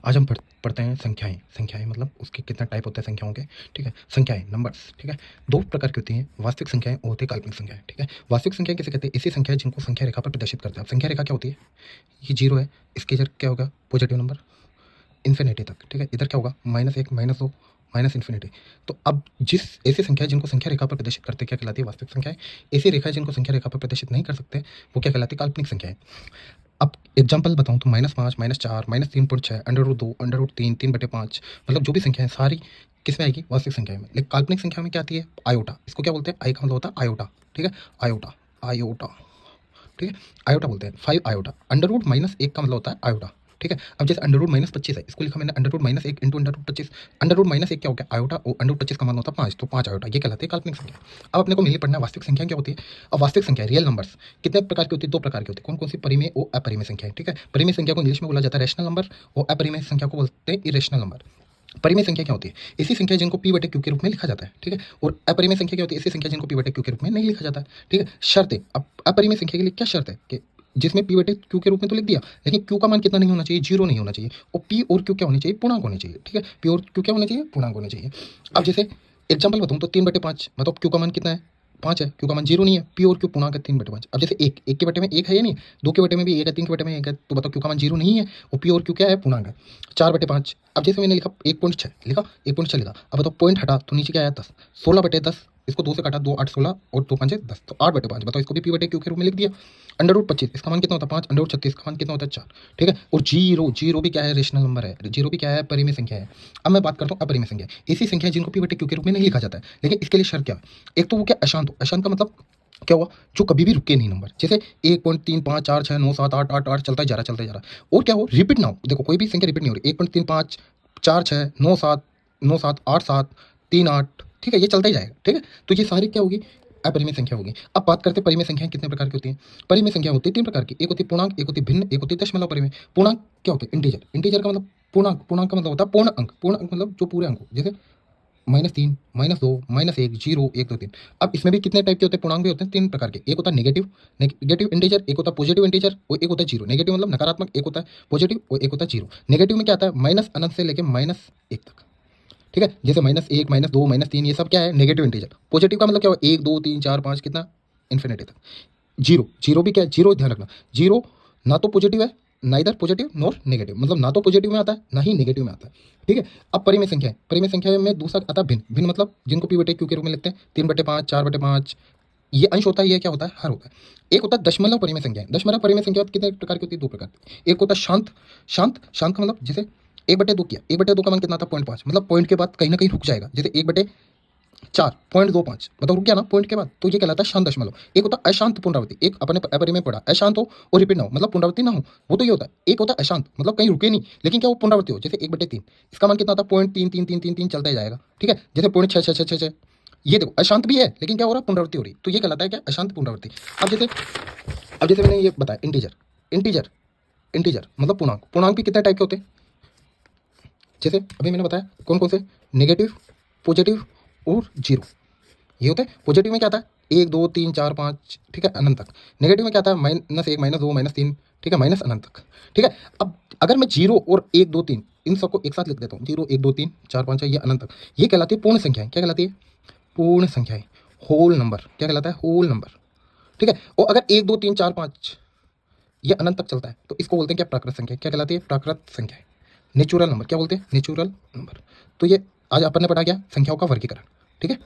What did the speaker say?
आज हम पढ़ते हैं संख्याएं। संख्याएं मतलब उसके कितना टाइप होते हैं संख्याओं के, ठीक है। संख्याएं नंबर्स, ठीक है, दो प्रकार की होती हैं, वास्तविक संख्याएं और होती है काल्पनिक संख्याएं, ठीक है। वास्तविक संख्याएं किसे कहते हैं? ऐसी संख्याएं जिनको संख्या रेखा पर प्रदर्शित करते हैं। अब संख्या रेखा क्या होती है? ये जीरो है, इसके इधर क्या होगा? पॉजिटिव नंबर इन्फिनिटी तक, ठीक है। इधर क्या होगा? -1 -2 माइनस इन्फिनिटी। तो अब जिस ऐसी संख्या जिनको संख्या रेखा पर प्रदर्शित करते क्या कहलाती है? वास्तविक संख्याएं। ऐसी रेखा जिनको संख्या रेखा पर प्रदर्शित नहीं कर सकते वो क्या कहलाती है? काल्पनिक संख्याएं। अब एग्जाम्पल बताऊं तो -5 -4 -3.6 √2 √3 3/5 मतलब जो भी संख्या है सारी किस में आएगी? वास्तविक संख्या में। लेकिन काल्पनिक संख्या में क्या आती है? आयोटा। इसको क्या बोलते हैं? आई का मतलब होता है आयोटा, ठीक है। आयोटा, आयोटा, ठीक है, आयोटा बोलते हैं। 5 आयोटा। √-1 का मतलब होता है आयोटा, ठीक है। अब जैसे √-25 है, इसको लिखा मैंने √-1 इंटू √25। √-1 क्या हो गया? आयोटा, और √25 का मान होता है 5, तो 5 आयोटा, ये कहलाती है काल्पनिक संख्या। अब अपने को मिली पढ़ना है वास्तविक संख्या क्या होती है। अब वास्तविक संख्या रियल नंबर्स कितने प्रकार की होती है? 2 प्रकार की होती है। कौन कौन सी? परिमेय और अपरिमेय संख्याएं, ठीक है। परिमेय संख्या को इंग्लिश में बोला जाता है रैशनल नंबर, और अपरिमेय संख्या को बोलते हैं इरेशनल नंबर। परिमेय संख्या क्या होती है? ऐसी संख्या जिनको p/q के रूप में लिखा जाता है, ठीक है। और अपरिमेय संख्या क्या होती है? ऐसी संख्या जिनको p/q के रूप में नहीं लिखा जाता है, ठीक है। शर्त है, अब अपरिमेय संख्या के लिए क्या शर्त है कि जिसमें p/q के रूप में तो लिख दिया, लेकिन q का मान कितना नहीं होना चाहिए? 0 नहीं होना चाहिए, और p और q क्या होनी चाहिए? पूर्णांक होने चाहिए, ठीक है। p और q क्या होने चाहिए? पूर्णांक होने चाहिए। अब जैसे एग्जाम्पल बताऊँ तो 3/5 मतलब q का मान कितना है? 5 है, q का मान 0 नहीं है, p और q पूर्णांक है 3/5। अब जैसे 1 के बटे में 1 है या नहीं, 2 के बटे में भी 1 है, 3 के बटे में 1 है, तो बताओ q का मान 0 नहीं है, और p और q क्या है? पूर्णांक है। 4/5। अब जैसे मैंने लिखा 1.6 लिखा, 1.6 लिखा, अब बताओ पॉइंट हटा तो नीचे क्या आया? 10। 16/10, इसको 2 से काटा, 2 8 16 और 2 5 10, तो 8/5। बताओ इसको भी p/q के रूप में लिख दिया। √25 इसका मान कितना होता है? 5। √36 का मान कितना होता है? 4, ठीक है। और जीरो भी क्या है? रेशनल नंबर है। जीरो भी क्या है? परिमेय संख्या है। अब मैं बात करता हूँ अपरिमेय संख्या। ऐसी संख्या जिनको p/q के रूप में नहीं लिखा जाता है, लेकिन इसके लिए शर्त क्या है? एक तो वो क्या? अशांत हो। अशांत का मतलब क्या हुआ? जो कभी भी रुके नहीं नंबर, जैसे 1.3 5 4 6 9 7 8 8 8 चलता ही जा रहा, चलता ही जा रहा। और क्या हो? रिपीट ना हो। देखो कोई भी संख्या रिपीट नहीं हो रही। 1.3 5 4 6 9 7 9 7 8 7 3 8, ठीक है, ये चलता ही जाएगा, ठीक है। तो ये सारी क्या होगी? अपरिमेय संख्या होगी। अब बात करते हैं परिमेय संख्याएं कितने प्रकार की होती हैं। परिमेय संख्या होती है 3 प्रकार की। एक होती है पूर्णांक, एक होती है भिन्न, एक होती है दशमलव परिमेय। पूर्णांक क्या होते हैं? इंटीजर। इंटीजर का मतलब पूर्णांक। पूर्णांक का मतलब होता है पूर्ण अंक। पूर्ण अंक मतलब जो पूरे अंक हो, जैसे -3 -2 -1 0 1 2 3। अब इसमें भी कितने टाइप के होते हैं? पूर्णांक भी होते हैं 3 प्रकार के। एक होता है नेगेटिव, नेगेटिव इंटीजर, एक होता है पॉजिटिव इंटीजर, और एक होता है जीरो। नेगेटिव मतलब नकारात्मक, एक होता है पॉजिटिव, और एक होता है जीरो। नेगेटिव में क्या आता है? -अनंत से लेकर -1 तक, ठीक है। जैसे -1 -2 -3 ये सब क्या है? Negative integer. पॉजिटिव का मतलब क्या हो? 1 2 3 4 5 कितना? इन्फिनिटी तक। जीरो, जीरो भी क्या है? जीरो ध्यान रखना, जीरो ना तो पॉजिटिव है, ना इधर पॉजिटिव नॉर नेगेटिव, मतलब ना तो पॉजिटिव में आता है ना ही नेगेटिव में आता है, ठीक है। अब परिमेय संख्या है। परिमेय संख्या में दूसरा आता है भिन्न। भिन्न मतलब जिनको p/q के रूप में लिखते हैं। 3/5 4/5 ये अंश होता है, ये क्या होता है? हर होता है। एक होता है दशमलव परिमेय संख्या। दशमलव परिमेय संख्या कितने प्रकार की होती है? 2 प्रकार की। एक होता है शांत। शांत, शांत का मतलब जैसे 1/2 किया, 1/2 का मान कितना आता है? 0.5, मतलब पॉइंट के बाद कहीं ना कहीं रुक जाएगा। जैसे 1/4 0.25 मतलब रुक गया ना पॉइंट के बाद, तो ये कहलाता है शांत दशमलव। एक होता है अशांत पुनरावृत्ति। एक अपने अपरिमेय पढ़ा, अशांत हो और रिपीट ना हो, मतलब पुनरावृत्ति ना हो, वो तो ये होता है। एक होता है अशांत मतलब कहीं रुके नहीं, लेकिन क्या वो पुनरावृत्ति हो, जैसे 1/3 इसका मान कितना होता है? 0.33333 चलता ही जाएगा, ठीक है। जैसे 0.66666, ये देखो अशांत भी है, लेकिन क्या हो रहा है? पुनरावृत्ति हो रही, तो ये कहलाता है क्या? अशांत पुनरावृत्ति। अब जैसे मैंने ये बताया इंटीजर। इंटीजर, इंटीजर मतलब पूर्णांक। पूर्णांक भी कितने टाइप के होते हैं? जैसे अभी मैंने बताया कौन कौन से? नेगेटिव, पॉजिटिव और जीरो, ये होता है। पॉजिटिव में क्या आता है? 1 2 3 4 5, ठीक है, अनंत तक। नेगेटिव में क्या आता है? -1 -2 -3, ठीक है, माइनस अनंत तक, ठीक है। अब अगर मैं जीरो और 1 2 3 इन सबको एक साथ लिख देता हूँ, 0 1 2 3 4 5 6 ये अनंत तक, ये कहलाती है पूर्ण संख्याएं। क्या कहलाती है? पूर्ण संख्याएं, होल नंबर। क्या कहलाता है? होल नंबर, ठीक है। और अगर 1 2 3 4 5 ये अनंत तक चलता है, तो इसको बोलते हैं क्या? प्राकृत संख्या। क्या कहलाती है? प्राकृत संख्या। नेचुरल नंबर क्या बोलते हैं? Natural number. तो ये आज अपन ने पढ़ा क्या? संख्याओं का वर्गीकरण, ठीक है।